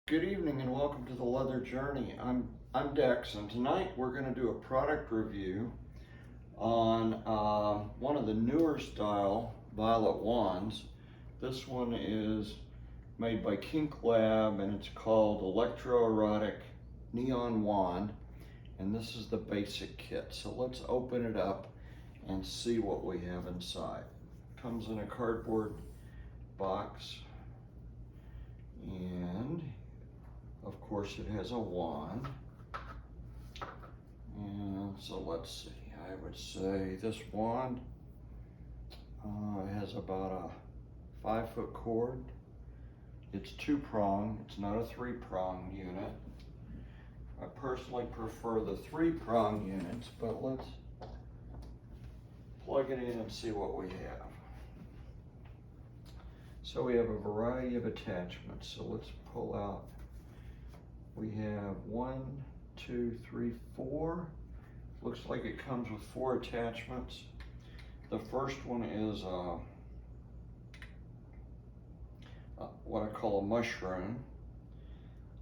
Good evening and welcome to the Leather Journey. I'm Dex, and tonight we're going to do a product review on one of the newer style violet wands. This one is made by KinkLab and it's called ElectroErotic Neon Wand, and this is the basic kit. So let's open it up and see what we have inside. Comes in a cardboard box, and of course it has a wand. And so let's see, I would say this wand has about a 5-foot cord. It's 2-prong, it's not a 3-prong unit. I personally prefer the 3-prong units, but let's plug it in and see what we have. So we have a variety of attachments, so let's pull out. We have 1, 2, 3, 4. Looks like it comes with 4 attachments. The first one is what I call a mushroom.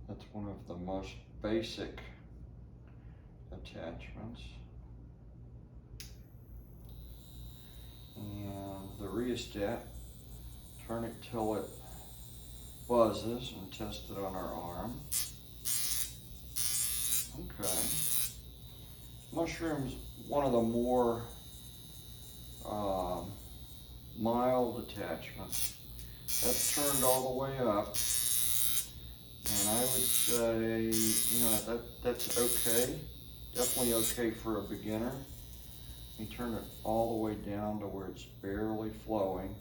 That's one of the most basic attachments. And the rheostat, turn it till it buzzes and test it on our arm. Okay. Mushroom's one of the more mild attachments. That's turned all the way up, and I would say, that's okay. Definitely okay for a beginner. You turn it all the way down to where it's barely flowing.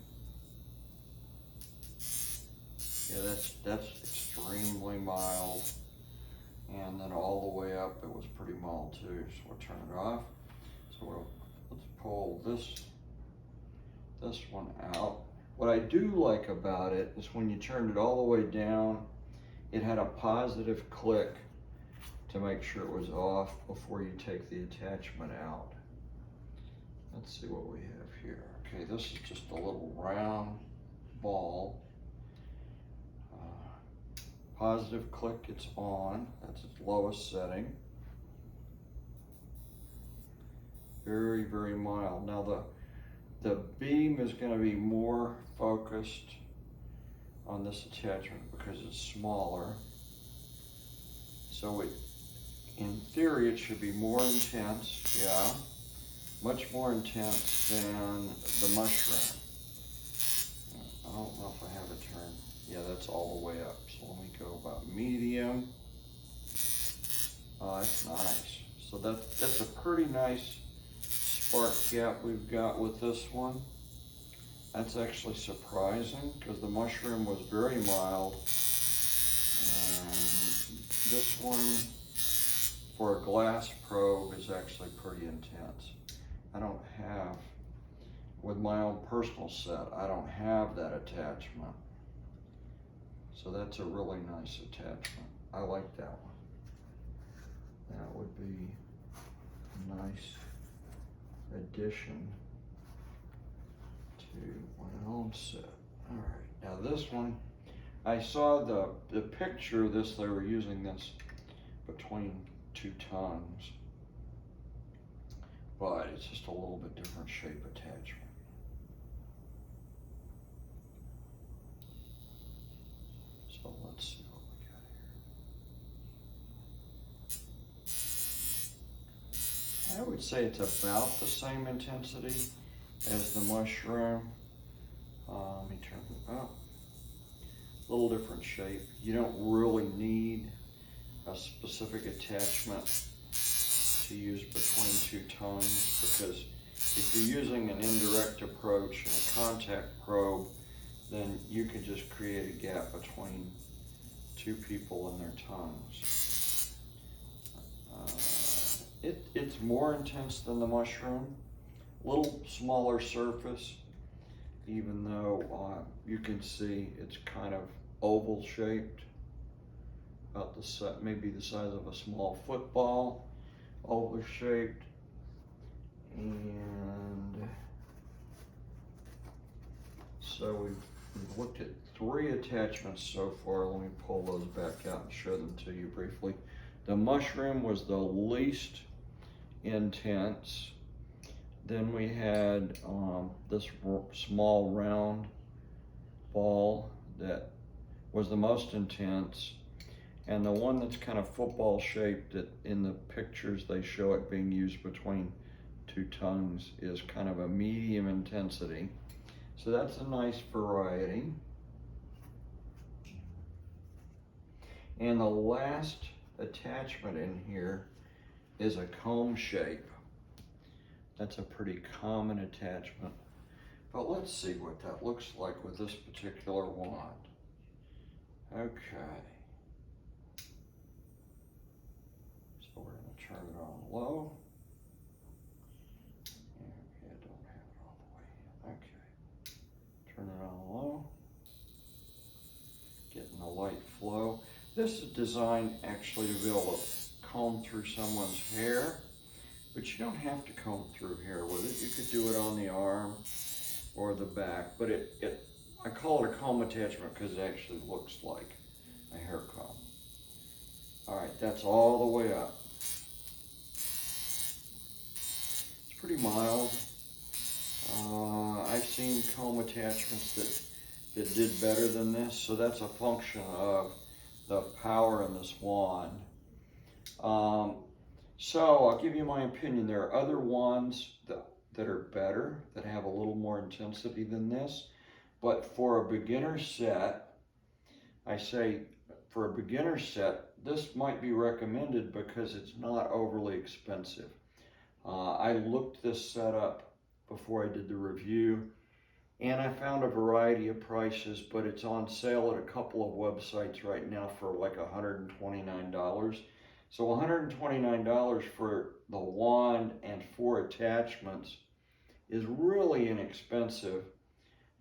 Yeah, that's extremely mild. And then all the way up, it was pretty mild too. So we'll turn it off. So let's pull this one out. What I do like about it is when you turned it all the way down, it had a positive click to make sure it was off before you take the attachment out. Let's see what we have here. Okay, this is just a little round ball. Positive click, it's on. That's its lowest setting. Very, very mild. Now the beam is going to be more focused on this attachment because it's smaller. So in theory, it should be more intense. Yeah, much more intense than the mushroom. I don't know if I have it turned. Yeah, that's all the way up. So let me go about medium. Oh, that's nice. So that's a pretty nice spark gap we've got with this one. That's actually surprising because the mushroom was very mild. And this one for a glass probe is actually pretty intense. I don't have, with my own personal set, I don't have that attachment. So that's a really nice attachment. I like that one. That would be a nice addition to my own set. All right, now this one, I saw the picture of this, they were using this between 2 tongues, but it's just a little bit different shape attachment. So let's see what we got here. I would say it's about the same intensity as the mushroom. Let me turn it up. A little different shape. You don't really need a specific attachment to use between 2 tongues, because if you're using an indirect approach and a contact probe, then you can just create a gap between 2 people and their tongues. It's more intense than the mushroom, a little smaller surface, even though you can see it's kind of oval shaped, about maybe the size of a small football, oval shaped, and so we've We've looked at 3 attachments so far. Let me pull those back out and show them to you briefly. The mushroom was the least intense. Then we had this small round ball that was the most intense. And the one that's kind of football shaped, that in the pictures they show it being used between 2 tongues, is kind of a medium intensity. So that's a nice variety. And the last attachment in here is a comb shape. That's a pretty common attachment. But let's see what that looks like with this particular wand. Okay. So we're going to turn it on low. Okay, I don't have it all the way in. Okay. Turn it on low. Getting the light flow. This is designed actually to be able to comb through someone's hair, but you don't have to comb through hair with it. You could do it on the arm or the back, but I call it a comb attachment because it actually looks like a hair comb. All right, that's all the way up. It's pretty mild. I've seen comb attachments that did better than this, so that's a function of the power in this wand. So I'll give you my opinion. There are other wands that are better, that have a little more intensity than this, but for a beginner set, I say for a beginner set, this might be recommended because it's not overly expensive. I looked this set up before I did the review, and I found a variety of prices, but it's on sale at a couple of websites right now for like $129. So $129 for the wand and 4 attachments is really inexpensive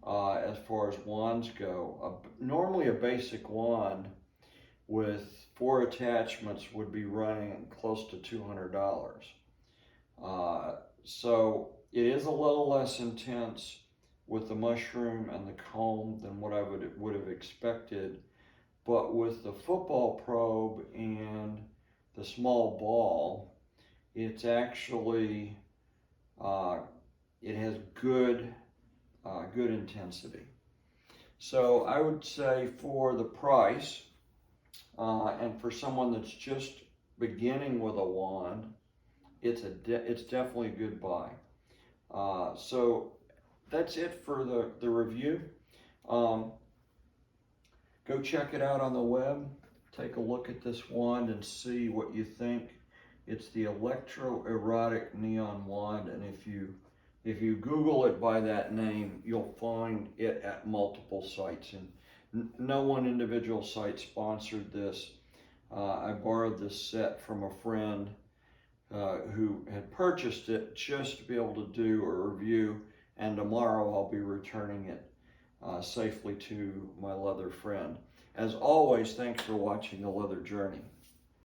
as far as wands go. Normally a basic wand with 4 attachments would be running close to $200. So it is a little less intense with the mushroom and the comb than what I would have expected, but with the football probe and the small ball, it's actually it has good intensity. So I would say for the price and for someone that's just beginning with a wand, it's definitely a good buy. So that's it for the review. Go check it out on the web. Take a look at this wand and see what you think. It's the ElectroErotic Neon Wand, and if you Google it by that name, you'll find it at multiple sites. And no one individual site sponsored this. I borrowed this set from a friend who had purchased it just to be able to do a review, and tomorrow I'll be returning it safely to my leather friend. As always, thanks for watching The Leather Journey.